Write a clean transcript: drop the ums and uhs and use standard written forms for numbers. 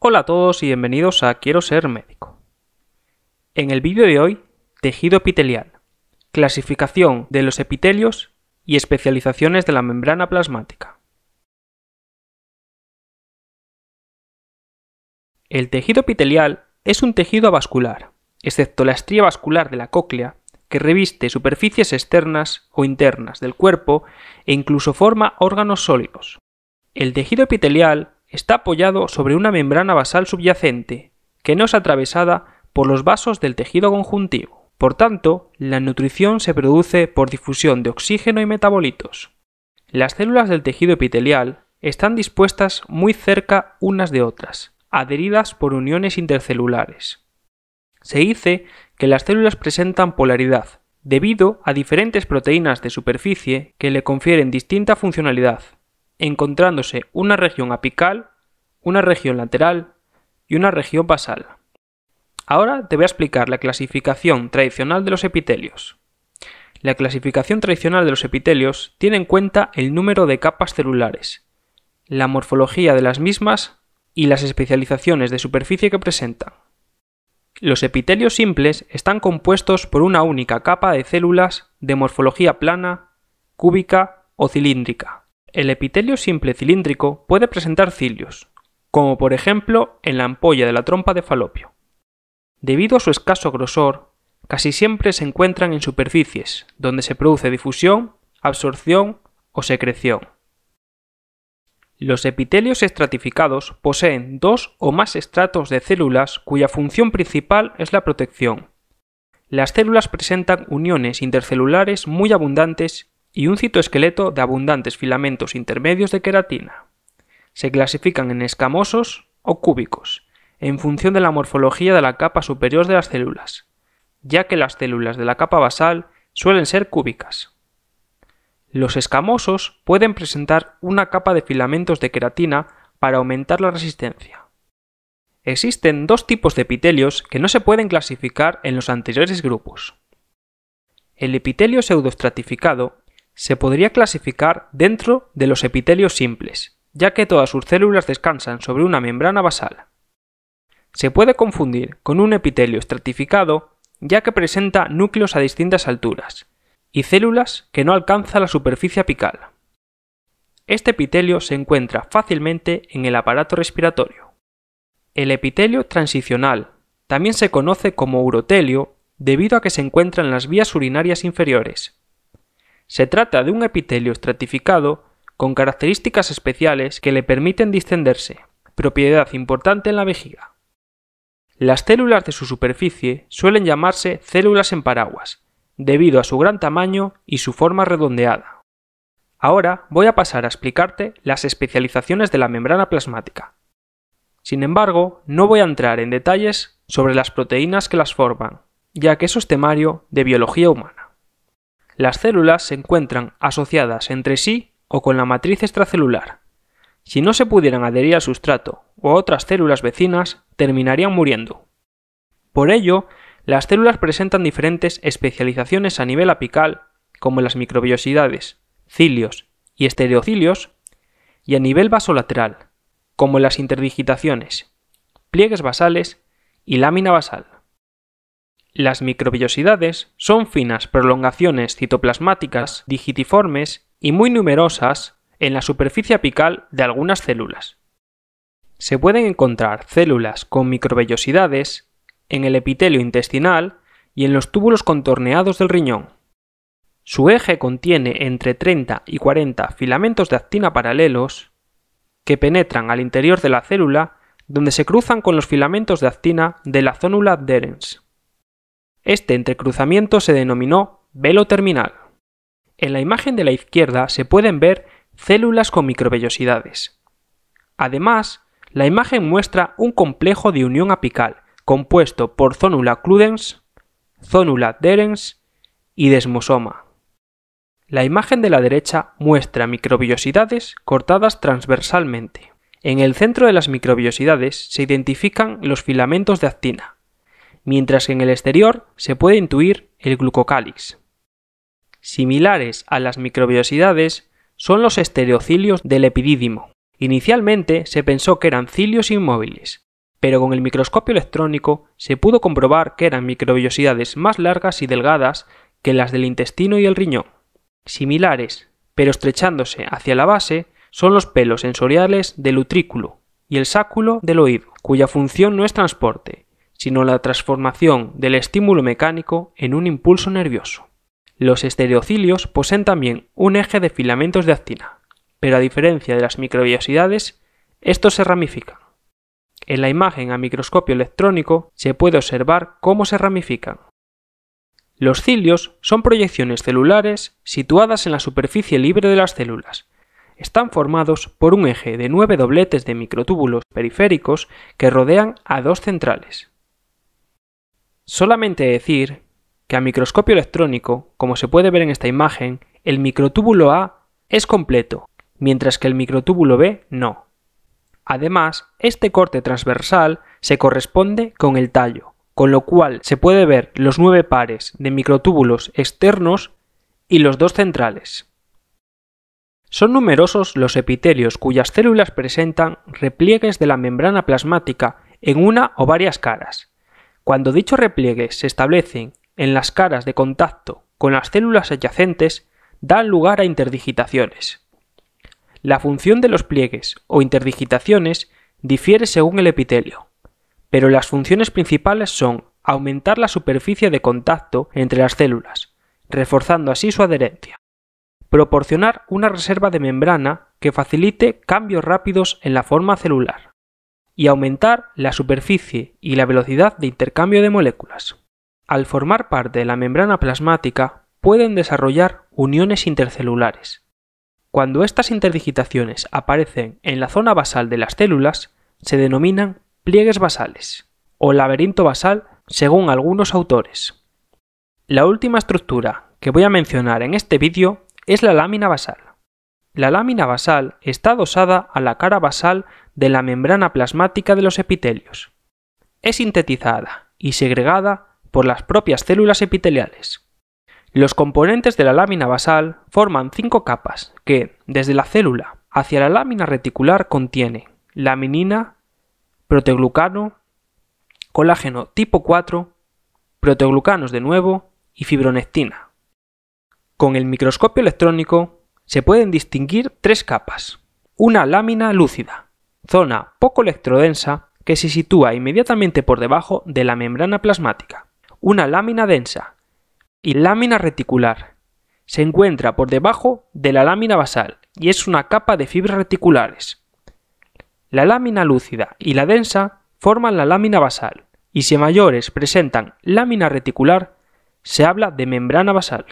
Hola a todos y bienvenidos a Quiero ser médico. En el vídeo de hoy, tejido epitelial, clasificación de los epitelios y especializaciones de la membrana plasmática. El tejido epitelial es un tejido avascular, excepto la estría vascular de la cóclea, que reviste superficies externas o internas del cuerpo e incluso forma órganos sólidos. El tejido epitelial está apoyado sobre una membrana basal subyacente, que no es atravesada por los vasos del tejido conjuntivo. Por tanto, la nutrición se produce por difusión de oxígeno y metabolitos. Las células del tejido epitelial están dispuestas muy cerca unas de otras, adheridas por uniones intercelulares. Se dice que las células presentan polaridad, debido a diferentes proteínas de superficie que le confieren distinta funcionalidad, encontrándose una región apical, una región lateral y una región basal. Ahora te voy a explicar la clasificación tradicional de los epitelios. La clasificación tradicional de los epitelios tiene en cuenta el número de capas celulares, la morfología de las mismas y las especializaciones de superficie que presentan. Los epitelios simples están compuestos por una única capa de células de morfología plana, cúbica o cilíndrica. El epitelio simple cilíndrico puede presentar cilios, como por ejemplo en la ampolla de la trompa de Falopio. Debido a su escaso grosor, casi siempre se encuentran en superficies donde se produce difusión, absorción o secreción. Los epitelios estratificados poseen dos o más estratos de células cuya función principal es la protección. Las células presentan uniones intercelulares muy abundantes y un citoesqueleto de abundantes filamentos intermedios de queratina. Se clasifican en escamosos o cúbicos, en función de la morfología de la capa superior de las células, ya que las células de la capa basal suelen ser cúbicas. Los escamosos pueden presentar una capa de filamentos de queratina para aumentar la resistencia. Existen dos tipos de epitelios que no se pueden clasificar en los anteriores grupos. El epitelio pseudoestratificado se podría clasificar dentro de los epitelios simples, ya que todas sus células descansan sobre una membrana basal. Se puede confundir con un epitelio estratificado, ya que presenta núcleos a distintas alturas y células que no alcanzan la superficie apical. Este epitelio se encuentra fácilmente en el aparato respiratorio. El epitelio transicional también se conoce como urotelio debido a que se encuentra en las vías urinarias inferiores. Se trata de un epitelio estratificado con características especiales que le permiten distenderse, propiedad importante en la vejiga. Las células de su superficie suelen llamarse células en paraguas, debido a su gran tamaño y su forma redondeada. Ahora voy a pasar a explicarte las especializaciones de la membrana plasmática. Sin embargo, no voy a entrar en detalles sobre las proteínas que las forman, ya que eso es temario de biología humana. Las células se encuentran asociadas entre sí o con la matriz extracelular. Si no se pudieran adherir al sustrato o a otras células vecinas, terminarían muriendo. Por ello, las células presentan diferentes especializaciones a nivel apical, como las microvellosidades, cilios y estereocilios, y a nivel basolateral, como las interdigitaciones, pliegues basales y lámina basal. Las microvellosidades son finas prolongaciones citoplasmáticas digitiformes y muy numerosas en la superficie apical de algunas células. Se pueden encontrar células con microvellosidades en el epitelio intestinal y en los túbulos contorneados del riñón. Su eje contiene entre 30 y 40 filamentos de actina paralelos que penetran al interior de la célula, donde se cruzan con los filamentos de actina de la zónula adherens. Este entrecruzamiento se denominó velo terminal. En la imagen de la izquierda se pueden ver células con microvellosidades. Además, la imagen muestra un complejo de unión apical compuesto por zónula cludens, zónula adherens y desmosoma. La imagen de la derecha muestra microvellosidades cortadas transversalmente. En el centro de las microvellosidades se identifican los filamentos de actina, mientras que en el exterior se puede intuir el glucocálix. Similares a las microvellosidades son los estereocilios del epidídimo. Inicialmente se pensó que eran cilios inmóviles, pero con el microscopio electrónico se pudo comprobar que eran microvellosidades más largas y delgadas que las del intestino y el riñón. Similares, pero estrechándose hacia la base, son los pelos sensoriales del utrículo y el sáculo del oído, cuya función no es transporte, sino la transformación del estímulo mecánico en un impulso nervioso. Los estereocilios poseen también un eje de filamentos de actina, pero a diferencia de las microvellosidades, estos se ramifican. En la imagen a microscopio electrónico se puede observar cómo se ramifican. Los cilios son proyecciones celulares situadas en la superficie libre de las células. Están formados por un eje de 9 dobletes de microtúbulos periféricos que rodean a dos centrales. Solamente decir que a microscopio electrónico, como se puede ver en esta imagen, el microtúbulo A es completo, mientras que el microtúbulo B no. Además, este corte transversal se corresponde con el tallo, con lo cual se puede ver los 9 pares de microtúbulos externos y los dos centrales. Son numerosos los epitelios cuyas células presentan repliegues de la membrana plasmática en una o varias caras. Cuando dichos repliegues se establecen en las caras de contacto con las células adyacentes, dan lugar a interdigitaciones. La función de los pliegues o interdigitaciones difiere según el epitelio, pero las funciones principales son aumentar la superficie de contacto entre las células, reforzando así su adherencia, proporcionar una reserva de membrana que facilite cambios rápidos en la forma celular, y aumentar la superficie y la velocidad de intercambio de moléculas. Al formar parte de la membrana plasmática, pueden desarrollar uniones intercelulares. Cuando estas interdigitaciones aparecen en la zona basal de las células, se denominan pliegues basales o laberinto basal según algunos autores. La última estructura que voy a mencionar en este vídeo es la lámina basal. La lámina basal está adosada a la cara basal de la membrana plasmática de los epitelios. Es sintetizada y segregada por las propias células epiteliales. Los componentes de la lámina basal forman 5 capas que, desde la célula hacia la lámina reticular, contienen laminina, proteoglucano, colágeno tipo 4, proteoglucanos de nuevo y fibronectina. Con el microscopio electrónico se pueden distinguir 3 capas. Una lámina lúcida, zona poco electrodensa que se sitúa inmediatamente por debajo de la membrana plasmática. Una lámina densa y lámina reticular. Se encuentra por debajo de la lámina basal y es una capa de fibras reticulares. La lámina lúcida y la densa forman la lámina basal y si mayores presentan lámina reticular, se habla de membrana basal.